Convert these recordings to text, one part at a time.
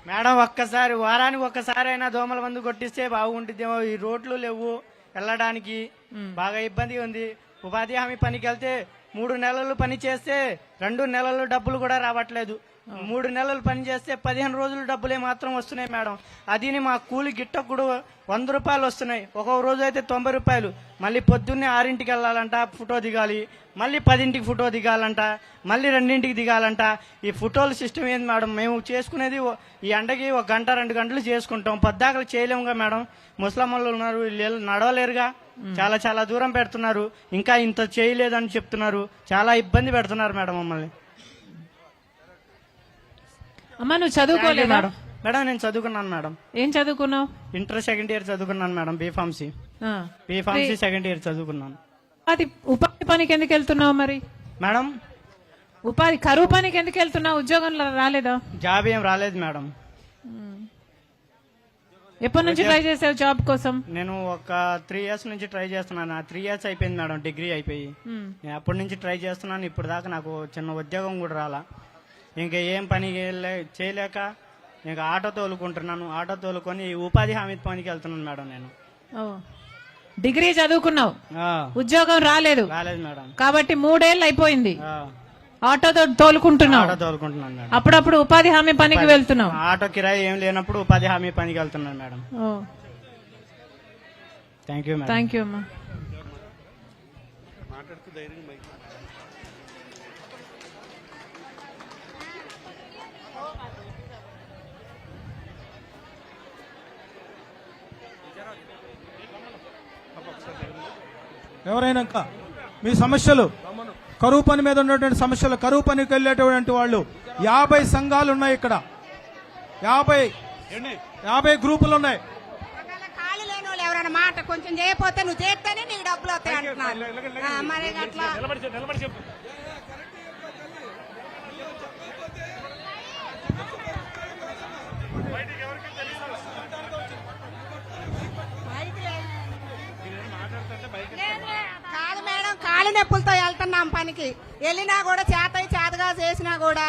Madam ఒక్కసారి వారానికి ఒక్కసారి అయినా దోమల మందు కొట్టిస్తే బాగుంటుందేమో. ఈ రోడ్లు లేవు, వెళ్ళడానికి బాగా ఇబ్బంది ఉంది. ఉపాధి హామీ పనికి వెళ్తే 3 నెలలు పని చేస్తే 2 నెలలు డబ్బులు కూడా రావట్లేదు. 3 నెలలు పని చేస్తే 15 రోజులు డబ్బులే మాత్రం వస్తున్నాయి మేడం. అదిని మా కూలి గిట్టకుడు 100 రూపాయలు వస్తున్నాయి. ఒక్కొక్క రోజు అయితే 90 రూపాయలు. మళ్ళీ పొద్దున్నే 6ంటికి వెళ్ళాలంట, ఫోటో దిగాలి. మళ్ళీ 10ంటికి ఫోటో దిగాలంట, మళ్ళీ 2ంటికి దిగాలంట. ఈ ఫోటోల సిస్టమ్ ఏంది మేడం? మేము చేసుకునేది ఈ ఎండకి 1 గంట 2 గంటలు చేసుకుంటాం. పద్దాకలు చేయలేముగా మేడం. ముసలమ్మలు ఉన్నారు, వీళ్ళు నడవలేరుగా. చాలా చాలా దూరం పెడుతున్నారు. ఇంకా ఇంత చేయలేదని చెప్తున్నారు. చాలా ఇబ్బంది పెడుతున్నారు మేడం మమ్మల్ని. అమ్మా నువ్వు చదువుకోలేదు మేడం? మేడం నేను చదువుకున్నాను మేడం. ఏం చదువుకున్నావు? ఇంటర్ 2nd ఇయర్ చదువుకున్నాను మేడం. బీఫార్మసీ 2nd ఇయర్ చదువుకున్నాను. అది ఉపాధి పనికి ఎందుకు వెళ్తున్నావు మరి మేడం? ఉపాధి కరువు పనికి ఎందుకు వెళ్తున్నావు? ఉద్యోగం రాలేదా? జాబ్ ఏం రాలేదు మేడం. ఎప్పటి నుంచి ట్రై చేసావు జాబ్ కోసం? నేను ఒక 3 ఇయర్స్ నుంచి ట్రై చేస్తున్నాను. 3 ఇయర్స్ అయిపోయింది మేడం డిగ్రీ అయిపోయి. నేను అప్పటి నుంచి ట్రై చేస్తున్నాను. ఇప్పుడు దాకా నాకు చిన్న ఉద్యోగం కూడా రాలా. ఇంకా ఏం పని చేయలేక ఇంకా ఆటో తోలుకుంటున్నాను. ఆటో తోలుకొని ఉపాధి హామీ పనికి వెళ్తున్నాను మేడం. నేను డిగ్రీ చదువుకున్నావు, ఉద్యోగం రాలేదు మేడం. కాబట్టి 3 ఏళ్ళు అయిపోయింది. ఆటో తోలుకుంటున్నావు. మేడం. అప్పుడప్పుడు ఉపాధి హామీ పనికి వెళ్తున్నావు. ఆటో కిరాయి ఏం లేనప్పుడు ఉపాధి హామీ పనికి వెళ్తున్నాను madam. Thank you madam. Thank you అమ్మా. ఎవరైనా మీ సమస్యలు, కరువు పని మీద ఉన్నటువంటి సమస్యలు, కరువు పనికి వెళ్ళేటువంటి వాళ్ళు 50 సంఘాలు ఉన్నాయి ఇక్కడ. 50 గ్రూపులు ఉన్నాయి. ఖాళీ లేని వాళ్ళు ఎవరైనా మాట కొంచెం చేయకపోతే నువ్వు చేస్తేనే నీకు డబ్బులు వస్తాయి అంటున్నారు. మరి అట్లా కాదు మేడం, కాలి నొప్పులతో వెళ్తున్నాం పనికి. వెళ్ళినా కూడా చేతగా చేసినా కూడా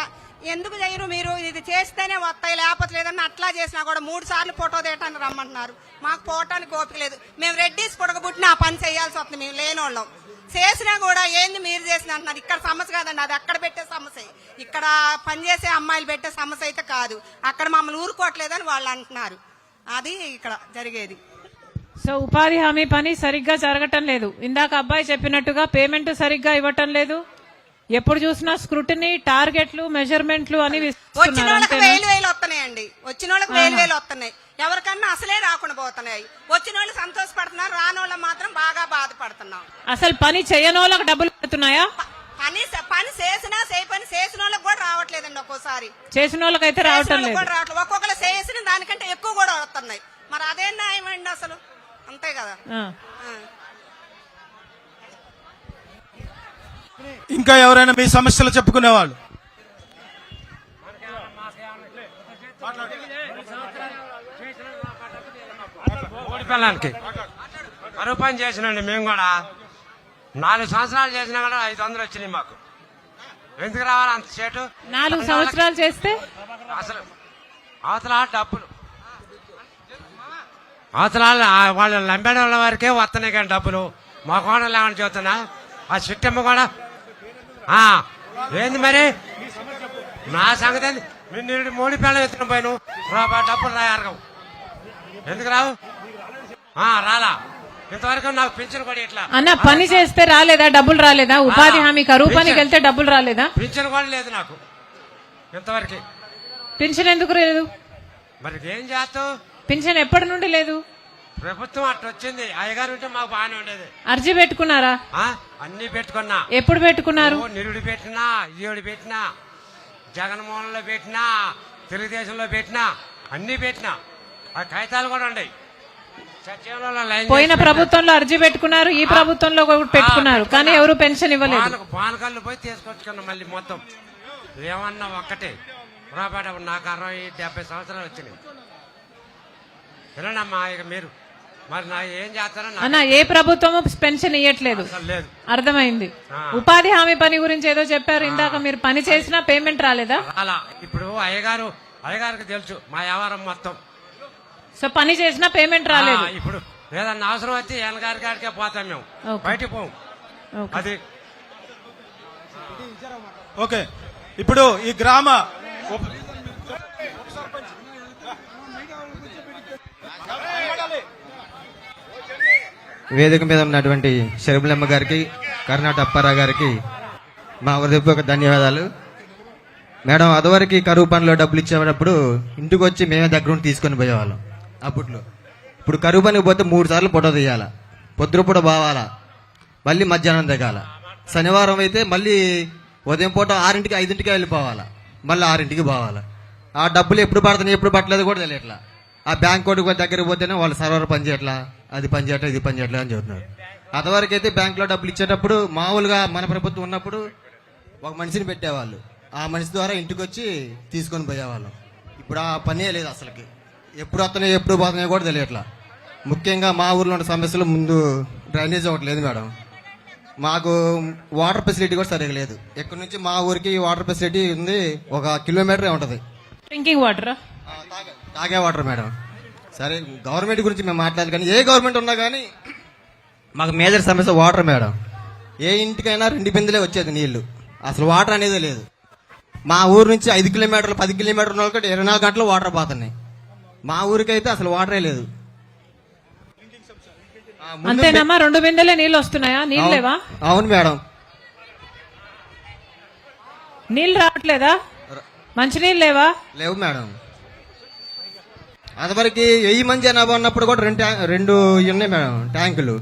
ఎందుకు చేయరు మీరు? ఇది చేస్తేనే వస్తాయి, లేకపోతే లేదని అట్లా చేసినా కూడా 3 సార్లు ఫోటో తీయటానికి రమ్మంటున్నారు. మాకు పోవటానికి ఓపిక లేదు. మేము రెడ్డిస్ పుడకబుట్టిన ఆ పని చేయాల్సి వస్తుంది. మేము లేనోళ్ళం. చేసినా కూడా ఏంది మీరు చేసిన అంటున్నారు. ఇక్కడ సమస్య కాదండి, అది అక్కడ పెట్టే సమస్య. ఇక్కడ పనిచేసే అమ్మాయిలు పెట్టే సమస్య అయితే కాదు. అక్కడ మమ్మల్ని ఊరుకోవట్లేదని వాళ్ళు అంటున్నారు. అది ఇక్కడ జరిగేది. సో ఉపాధి హామీ పని సరిగ్గా జరగటం లేదు. ఇందాక అబ్బాయి చెప్పినట్టుగా పేమెంట్ సరిగ్గా ఇవ్వటం లేదు. ఎప్పుడు చూసినా స్క్రూటినీ, టార్గెట్లు, మెజర్మెంట్లు అని వచ్చిన వాళ్ళకి 1000 వస్తున్నాయండి. వచ్చిన వాళ్ళకి 1000 వస్తున్నాయి. ఎవరికన్నా అసలే రాకుండా పోతున్నాయి. వచ్చిన వాళ్ళు సంతోషపడుతున్నారు, రాని వాళ్ళు మాత్రం బాగా బాధపడుతున్నాం. అసలు పని చేయని వాళ్ళకి డబ్బులు పెడుతున్నాయా? పని చేసినా పని చేసిన వాళ్ళకి కూడా రావట్లేదండి. ఒక్కోసారి చేసిన వాళ్ళకైతే రావటం లేదు. ఒక్కొక్కరు చేసిన దానికంటే ఎక్కువ కూడా వస్తున్నాయి. మరి అదే న్యాయమండి అసలు? అంతే కదా. ఇంకా ఎవరైనా మీ సమస్యలు చెప్పుకునేవాళ్ళు? పిల్లలకి కరువు పని చేసినండి. మేము కూడా 4 సంవత్సరాలు చేసినా కూడా 500 వచ్చినాయి మాకు. ఎందుకు రావాలి అంత చేటు? 4 సంవత్సరాలు చేస్తే అసలు అవతల డబ్బులు వాళ్ళు లంబేడ వాళ్ళ వారికే వస్తున్నాయి కానీ డబ్బులు మా కోణం లేవని చెబుతున్నా. ఆ సిట్టమ్మ కూడా ఏంది మరి నా సంగతి ఏంది? మీరు 3 పిల్లలు ఎత్తున పోయిను డబ్బులు రాయర్గం. ఎందుకు రావు? రాలా ఇంతవరకు. నాకు పింఛన్ కూడా ఇట్లా అన్న పని చేస్తే రాలేదా? డబ్బులు రాలేదా? ఉపాధి హామీ కరువు పనికి వెళ్తే డబ్బులు రాలేదా? పింఛన్ కూడా లేదు నాకు ఇంతవరకు. పింఛన్ ఎందుకు లేదు? మరి ఏం చేస్తావు? పింఛన్ ఎప్పటి నుండి లేదు? ప్రభుత్వం అట్లా వచ్చింది. అయ్యగారు ఉంటే మాకు బాగానే ఉండేది. అర్జీ పెట్టుకున్నారా? అన్ని పెట్టుకున్నా. ఎప్పుడు పెట్టుకున్నారు? నిరుడు పెట్టినా, ఈయుడు పెట్టినా, జగన్మోహన్లో పెట్టినా, తెలుగుదేశంలో పెట్టినా, అన్ని పెట్టినా. ఆ కాగితాలు కూడా ఉన్నాయి. పోయిన ప్రభుత్వంలో అర్జీ పెట్టుకున్నారు, ఈ ప్రభుత్వంలో పెట్టుకున్నారు, కానీ ఎవరు పెన్షన్ ఇవ్వలేదు. పానకల్లు పోయి తీసుకొచ్చుకున్నాం మళ్ళీ మొత్తం. ఏమన్నా ఒక్కటే రాబట్ట. నాకు 60-70 సంవత్సరాలు వచ్చినాయి. వినమ్మా ఇక మీరు మరి నా ఏం చేస్తారో అన్న. ఏ ప్రభుత్వము పెన్షన్ ఇవ్వట్లేదు, అర్థమైంది. ఉపాధి హామీ పని గురించి ఏదో చెప్పారు ఇందాక. మీరు పని చేసినా పేమెంట్ రాలేదా? అలా ఇప్పుడు అయ్యగారు అయ్యగారికి తెలుసు మా వ్యవహారం మొత్తం. సో పని చేసినా పేమెంట్ రాలేదు. ఇప్పుడు ఏదన్నా అవసరం వచ్చి ఎనగారి కాడికే పోతాం మేము, ఓకే. బయటికి పోం. ఓకే. అది ఓకే, ఇప్పుడు ఈ గ్రామ వేదిక మీద ఉన్నటువంటి శర్మిలమ్మ గారికి, కర్ణాటక అప్పారావు గారికి మా హృదయపూర్వక ధన్యవాదాలు. మేడం, అదివరకు కరువు పనిలో డబ్బులు ఇచ్చేటప్పుడు ఇంటికి వచ్చి మేమే దగ్గర ఉండి తీసుకొని పోయేవాళ్ళం అప్పట్లో. ఇప్పుడు కరువు పనికి పోతే 3 సార్లు ఫోటో తీయాల, పొద్దుపూట బావాలా, మళ్ళీ మధ్యాహ్నం దిగాల. శనివారం అయితే మళ్ళీ ఉదయం పూట 6ంటికి 5ంటికి వెళ్ళిపోవాలా, మళ్ళీ 6ంటికి పోవాలా. ఆ డబ్బులు ఎప్పుడు పడుతున్నాయి ఎప్పుడు పట్టలేదు కూడా తెలియట్లా. ఆ బ్యాంక్ కోటికి దగ్గరికి పోతేనే వాళ్ళు సర్వర్ పని చేయట్లా, అది పని చేయట్లా, ఇది పని చేయట్లా అని చెబుతున్నారు. అదివరకు అయితే బ్యాంకులో డబ్బులు ఇచ్చేటప్పుడు మామూలుగా మన ప్రభుత్వం ఉన్నప్పుడు ఒక మనిషిని పెట్టేవాళ్ళు, ఆ మనిషి ద్వారా ఇంటికి వచ్చి తీసుకొని పోయేవాళ్ళం. ఇప్పుడు ఆ పనే లేదు అసలుకి. ఎప్పుడు వస్తున్నాయి ఎప్పుడు పోతున్నాయో కూడా తెలియట్లా. ముఖ్యంగా మా ఊర్లో ఉన్న సమస్యలు, ముందు డ్రైనేజ్ ఒకటి లేదు మేడం. మాకు వాటర్ ఫెసిలిటీ కూడా సరిగా లేదు. ఇక్కడ నుంచి మా ఊరికి వాటర్ ఫెసిలిటీ ఉంది, 1 కిలోమీటరే ఉంటుంది. డ్రింకింగ్ వాటర్, తాగే వాటర్ మేడం. సరే, గవర్నమెంట్ గురించి మేము మాట్లాడాలి, కానీ ఏ గవర్నమెంట్ ఉన్నా కానీ మాకు మేజర్ సమస్య వాటర్ మేడం. ఏ ఇంటికైనా 2 బిందెలే వచ్చేది నీళ్లు, అసలు వాటర్ అనేది లేదు. మా ఊరు నుంచి 5 కిలోమీటర్లు 10 కిలోమీటర్ల వాళ్ళకి 24 గంటలు వాటర్ పోతున్నాయి. మా ఊరికైతే అసలు వాటరే లేదు. అంతేనమ్మా? 2 బిందెలే నీళ్ళు వస్తున్నాయా? నీళ్ళు లేవా? అవును మేడం. నీళ్ళు రావట్లేదా? మంచి నీళ్ళు లేవా? లేవు మేడం. అదివరకు 1000 మంది జనాభా ఉన్నప్పుడు కూడా 2 ఉన్నాయి మేడం ట్యాంకులు.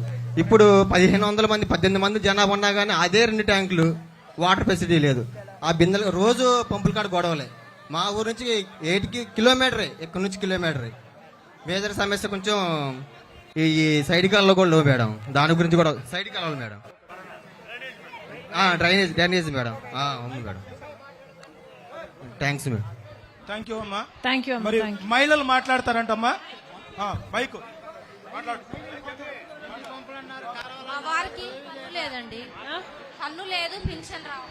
ఇప్పుడు 1500 మంది 18 మంది జనాభా ఉన్నా కానీ అదే 2 ట్యాంకులు, వాటర్ ఫెసిలిటీ లేదు. ఆ బిందెలు రోజు పంపుల కాడ గొడవలే. మా ఊరు నుంచి 8 కిలోమీటరే, ఇక్కడ నుంచి కిలోమీటరే. మేజర్ సమస్య కొంచెం ఈ సైడ్ కాలంలో కూడా లేవు మేడం. దాని గురించి కూడా సైడ్ కాలాలి మేడం. Drainage madam. అవును madam. Thanks madam. Thank you అమ్మా. థ్యాంక్ యూ అమ్మా. మరి థ్యాంక్ యూ. మహిళలు మాట్లాడతారంటమ్మా. మైక్ మాట్లాడు. మా వారికి కన్ను లేదండి, కన్ను లేదు, పెన్షన్ రావు.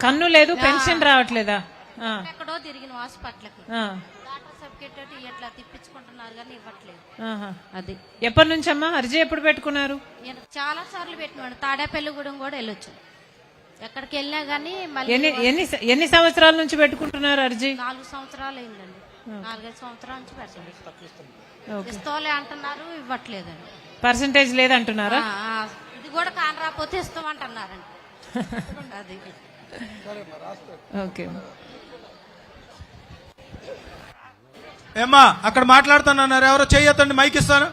కన్ను లేదు, పెన్షన్ రావట్లేదా? ఆ, ఎక్కడో తిరిగిన హాస్పిటల్కి ఆ, డాక్టర్ సర్టిఫికేట్ ఇట్లా తిప్పించుకుంటున్నారు కానీ ఇవ్వట్లేదు. ఆహా. అది ఎప్పటి నుంచమ్మా అర్జీ ఎప్పుడు పెట్టుకున్నారు? నేను చాలా సార్లు పెట్టినాడు, తాడేపల్లిగూడెం కూడా వెళ్ళొచ్చు. ఎక్కడికి వెళ్ళినా గానీ మళ్ళీ ఎన్ని ఎన్ని ఎన్ని సంవత్సరాల నుంచి పెట్టుకుంటున్నారు అర్జీ? 4 సంవత్సరాలు అయిందండి. 4-5 సంవత్సరాల నుంచి పెట్టండి. ఓకే. ఇస్తోలే అంటున్నారు, ఇవ్వట్లేదండి. పర్సంటేజ్ లేదంటున్నారా? ఇది కూడా కాని రాకపోతే ఇస్తామంటున్నారండి. అది ఓకే. ఏమ్మా అక్కడ మాట్లాడుతున్నారు, ఎవరో చెయ్యొద్దండి, మైక్ ఇస్తాను.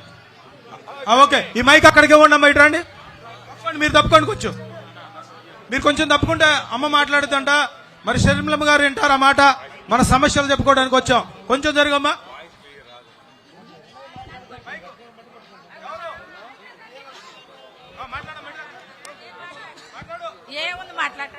ఓకే, ఈ మైక్ అక్కడికి ఇవ్వండి అమ్మా. ఇటు రండి, మీరు తప్పుకోండి కొంచెం. మీరు కొంచెం తప్పుకుంటే అమ్మ మాట్లాడుతుంట, మరి శర్మిలమ్మ గారు వింటారు ఆ మాట. మన సమస్యలు చెప్పుకోవడానికి వచ్చాం, కొంచెం జరగమ్మా. ఏముంది మాట్లాడ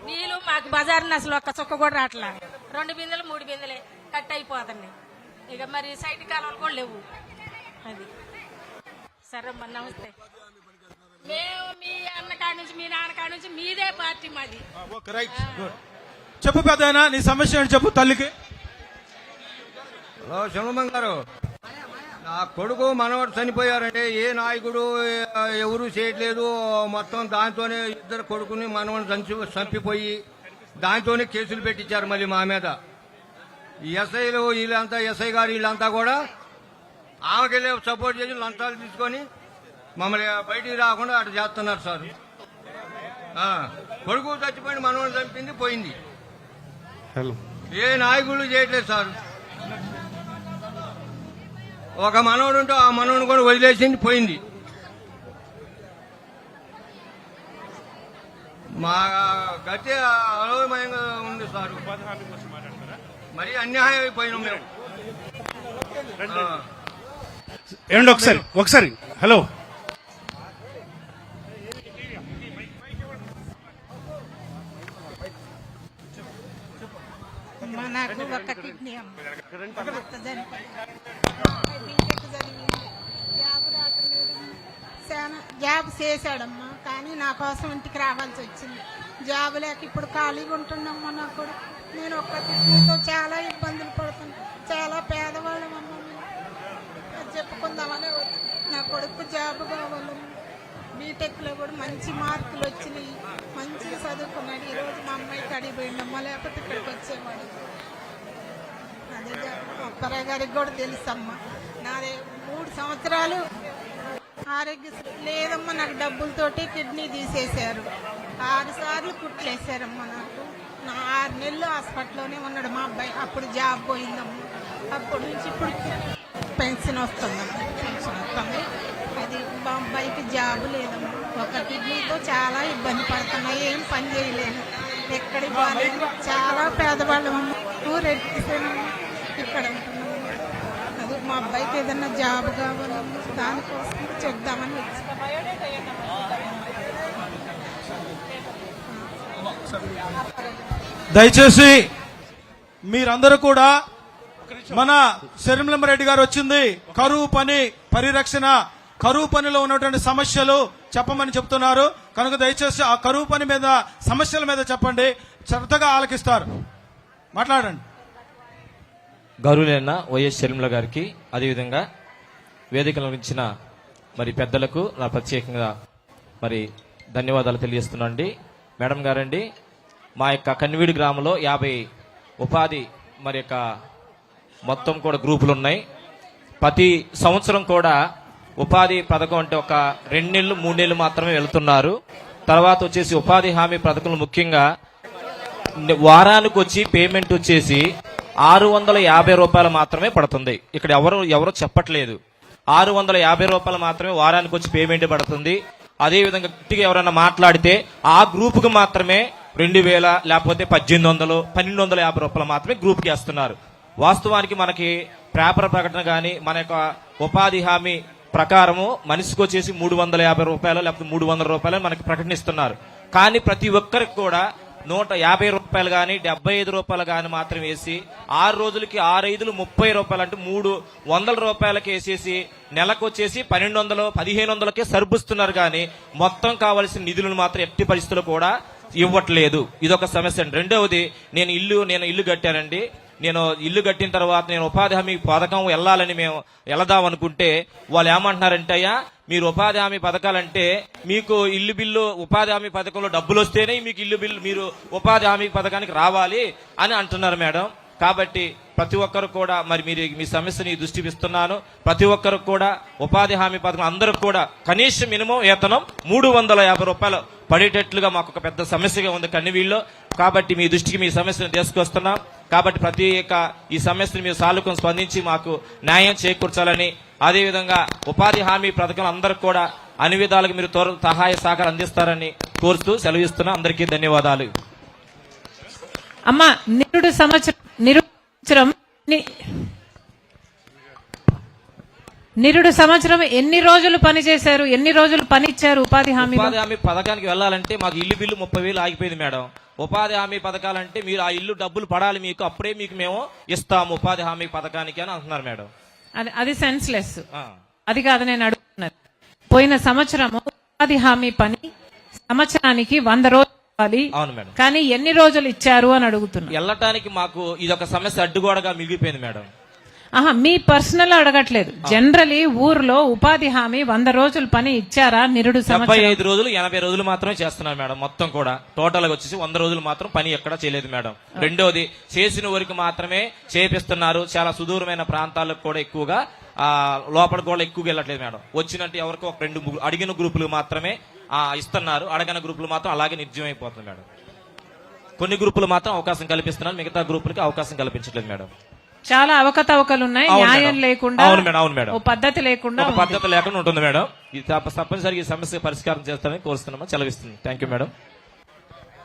నీళ్ళు మాకు బజార్ని అసలు ఒక్క చుక్క కూడా రావట్లా. 2 బిందెలు 3 బిందెలే కట్ అయిపోతున్నాయి. ఇక మరి సైడ్ కాలువలు కూడా లేవు. అది సరే అమ్మా, నమస్తే. మేము మీ అన్న కాడి నుంచి మీ నాన్న కాడి నుంచి మీదే పార్టీ మాది. Okay, right, good. చెప్పు పెద్దయినా, నీ సమస్య ఏంటి చెప్పు తల్లికి. హలో శర్మమ్మ గారు, నా కొడుకు మనవడు చనిపోయారంటే ఏ నాయకుడు ఎవరు చేయట్లేదు. మొత్తం దాంతోనే 2 కొడుకుని మనవడు చంపిపోయి దాంతోనే కేసులు పెట్టించారు మళ్ళీ మా మీద. ఈ ఎస్ఐలు వీళ్ళంతా, ఎస్ఐ గారు వీళ్ళంతా కూడా ఆమెకెళ్ళి సపోర్ట్ చేసి లంచాలు తీసుకొని మమ్మల్ని బయటికి రాకుండా అటు చేస్తున్నారు సార్. కొడుకు చచ్చిపోయిన మనవడు చంపింది పోయింది. ఏ నాయకులు చేయట్లేదు సార్. ఒక మనవడు ఉంటే ఆ మనవడు కూడా వదిలేసింది పోయింది. మా గతి అలోమయంగా ఉంది సార్. మరి అన్యాయం అయిపోయినాం మేము. ఏమండి ఒకసారి హలో, నాకు ఒక కిడ్నీ అమ్మ. జాబ్ చేశాడమ్మా, కానీ నా కోసం ఇంటికి రావాల్సి వచ్చింది. జాబ్ లేక ఇప్పుడు ఖాళీగా ఉంటున్నామ్మా. నా కొడుకు నేను ఒక్క కిడ్నీతో చాలా ఇబ్బందులు పడుతున్నాను. చాలా పేదవాళ్ళం అమ్మ. అది చెప్పుకుందామని నా కొడుకు జాబ్ కావాలమ్మా. బీటెక్లో కూడా మంచి మార్కులు వచ్చినాయి, మంచిగా చదువుకున్నాడు. ఈరోజు మా అమ్మాయికి అడిగిపోయిందమ్మా, లేకపోతే ఇక్కడికి వచ్చేవాడు. అదే అప్పారావు గారికి కూడా తెలుసమ్మా. నాదే 3 సంవత్సరాలు ఆరోగ్యశ్రీ లేదమ్మా. నాకు డబ్బులతోటి కిడ్నీ తీసేశారు. 6 సార్లు కుట్లేశారమ్మా. నా 6 నెలలు హాస్పిటల్లోనే ఉన్నాడు మా అబ్బాయి. అప్పుడు జాబ్ పోయిందమ్మా. అప్పటి నుంచి ఇప్పుడు పెన్షన్ వస్తుందమ్మా. పెన్షన్ వస్తుంది. అది మా అబ్బాయికి జాబ్ లేదమ్మా. ఒక కిడ్నీతో చాలా ఇబ్బంది పడుతున్నా. ఏం పని చేయలేను, ఎక్కడికి పోలేదు. చాలా పేదవాళ్ళమమ్మా. రెడ్డిసేనమ్మా, ఇక్కడ ఉంటున్నాము. అది మా అబ్బాయికి ఏదన్నా జాబ్ కావాలమ్మా, దానికోసం చెప్దామని వచ్చి. దయచేసి మీరందరూ కూడా మన శర్మిలమ్మారెడ్డి గారు వచ్చింది కరువు పని పరిరక్షణ, కరువు పనిలో ఉన్నటువంటి సమస్యలు చెప్పమని చెప్తున్నారు. కనుక దయచేసి ఆ కరువు పని మీద సమస్యల మీద చెప్పండి, శ్రద్ధగా ఆలకిస్తారు. మాట్లాడండి. గౌరవులైన వైఎస్ షర్మిల గారికి, అదేవిధంగా వేదికల ఇచ్చిన మరి పెద్దలకు నా ప్రత్యేకంగా మరి ధన్యవాదాలు తెలియజేస్తున్నాండి. మేడం గారండి, మా యొక్క కన్వీడి గ్రామంలో 50 ఉపాధి మరి యొక్క మొత్తం కూడా గ్రూపులు ఉన్నాయి. ప్రతి సంవత్సరం కూడా ఉపాధి పథకం అంటే ఒక 2 నెలలు 3 నెలలు మాత్రమే వెళ్తున్నారు. తర్వాత వచ్చేసి ఉపాధి హామీ పథకంలో ముఖ్యంగా వారానికి వచ్చి పేమెంట్ వచ్చేసి 650 రూపాయలు మాత్రమే పడుతుంది. ఇక్కడ ఎవరు చెప్పట్లేదు. 650 రూపాయలు మాత్రమే వారానికి వచ్చి పేమెంట్ పడుతుంది. అదేవిధంగా గట్టిగా ఎవరైనా మాట్లాడితే ఆ గ్రూపుకు మాత్రమే 2000 లేకపోతే 1800, 1250 రూపాయలు మాత్రమే గ్రూప్కి వేస్తున్నారు. వాస్తవానికి మనకి పేపర్ ప్రకటన కానీ మన యొక్క ఉపాధి హామీ ప్రకారము మనిషికి వచ్చేసి 350 రూపాయలు లేకపోతే 300 రూపాయలు మనకి ప్రకటిస్తున్నారు. కానీ ప్రతి ఒక్కరికి కూడా 150 రూపాయలు కానీ 75 రూపాయలు కానీ మాత్రం వేసి 6 రోజులకి 6 5 30 రూపాయలు అంటే 300 రూపాయలకి వేసేసి నెలకు వచ్చేసి 1200 1500కే సరిపుస్తున్నారు. కానీ మొత్తం కావాల్సిన నిధులను మాత్రం ఎట్టి పరిస్థితుల్లో కూడా ఇవ్వట్లేదు. ఇదొక సమస్య. రెండవది, నేను ఇల్లు కట్టానండి. నేను ఇల్లు కట్టిన తర్వాత నేను ఉపాధి హామీ పథకం వెళ్ళాలని మేము వెళదాం అనుకుంటే వాళ్ళు ఏమంటున్నారంటే, అయ్యా మీరు ఉపాధి హామీ పథకాలంటే మీకు ఇల్లు బిల్లు ఉపాధి హామీ పథకంలో డబ్బులు వస్తేనే మీకు ఇల్లు బిల్లు మీరు ఉపాధి హామీ పథకానికి రావాలి అని అంటున్నారు మేడం. కాబట్టి ప్రతి ఒక్కరు కూడా మరి మీరు మీ సమస్యని దృష్టికి ఇస్తున్నాను. ప్రతి ఒక్కరు కూడా ఉపాధి హామీ పథకం అందరూ కూడా కనీస మినిమం వేతనం 350 రూపాయలు పడేటట్లుగా మాకు ఒక పెద్ద సమస్యగా ఉంది కన్నివీళ్ళలో. కాబట్టి మీ దృష్టికి మీ సమస్యను తీసుకొస్తున్నాం. కాబట్టి ప్రతి ఈ సమస్యను మీరు సానుకూలంగా స్పందించి మాకు న్యాయం చేకూర్చాలని, అదేవిధంగా ఉపాధి హామీ పథకం అందరూ కూడా అన్ని విధాలుగా మీరు సహాయ సహకారం అందిస్తారని కోరుతూ సెలవిస్తున్నా. అందరికీ ధన్యవాదాలు. అమ్మా, నిరుడు సంవత్సరం ఎన్ని రోజులు పని చేశారు, ఎన్ని రోజులు పని ఇచ్చారు ఉపాధి హామీ పథకానికి వెళ్ళాలంటే మాకు ఇల్లు బిల్లు 30,000 ఆగిపోయింది మేడం. ఉపాధి హామీ పథకాలంటే మీరు ఆ ఇల్లు డబ్బులు పడాలి మీకు, అప్పుడే మీకు మేము ఇస్తాము ఉపాధి హామీ పథకానికి అని అంటున్నారు మేడం. అది సెన్స్లెస్. అది కాదు నేను అడుగుతున్నది. పోయిన సంవత్సరం ఉపాధి హామీ పని సంవత్సరానికి 100 రోజులు. అవును మేడం. కానీ ఎన్ని రోజులు ఇచ్చారు అని అడుగుతున్నా. వెళ్ళటానికి మాకు ఇదొక సమస్య అడ్డుగోడగా మిగిలిపోయింది మేడం. మీ పర్సనల్ అడగట్లేదు, జనరలీ ఊర్లో ఉపాధి హామీ 100 రోజులు పని ఇచ్చారా? నిరుడు 75 రోజులు 80 రోజులు మాత్రమే చేస్తున్నారు మేడం. మొత్తం కూడా టోటల్ గా వచ్చేసి 100 రోజులు మాత్రం పని ఎక్కడా చేయలేదు మేడం. రెండోది, చేసిన వరకు మాత్రమే చేపిస్తున్నారు. చాలా సుదూరమైన ప్రాంతాలకు కూడా ఎక్కువగా లోపల కూడా ఎక్కువగా వెళ్ళట్లేదు మేడం. వచ్చినట్టు ఎవరికో ఒక 2 అడిగిన గ్రూపులు మాత్రమే ఇస్తున్నారు. అడగని గ్రూపులు మాత్రం అలాగే నిర్జీవమైపోతుంది మేడం. కొన్ని గ్రూపులు మాత్రం అవకాశం కల్పిస్తున్నారు, మిగతా గ్రూపులకి అవకాశం కల్పించట్లేదు మేడం. చాలా అవకతవకలు ఉన్నాయి, న్యాయం లేకుండా, అవును మేడం, పద్ధతి లేకుండా ఉంటుంది మేడం. ఇది తప్పనిసరిగా ఈ సమస్య పరిష్కారం చేస్తారని కోరుతున్నామా, సెలవిస్తుంది. Thank you madam.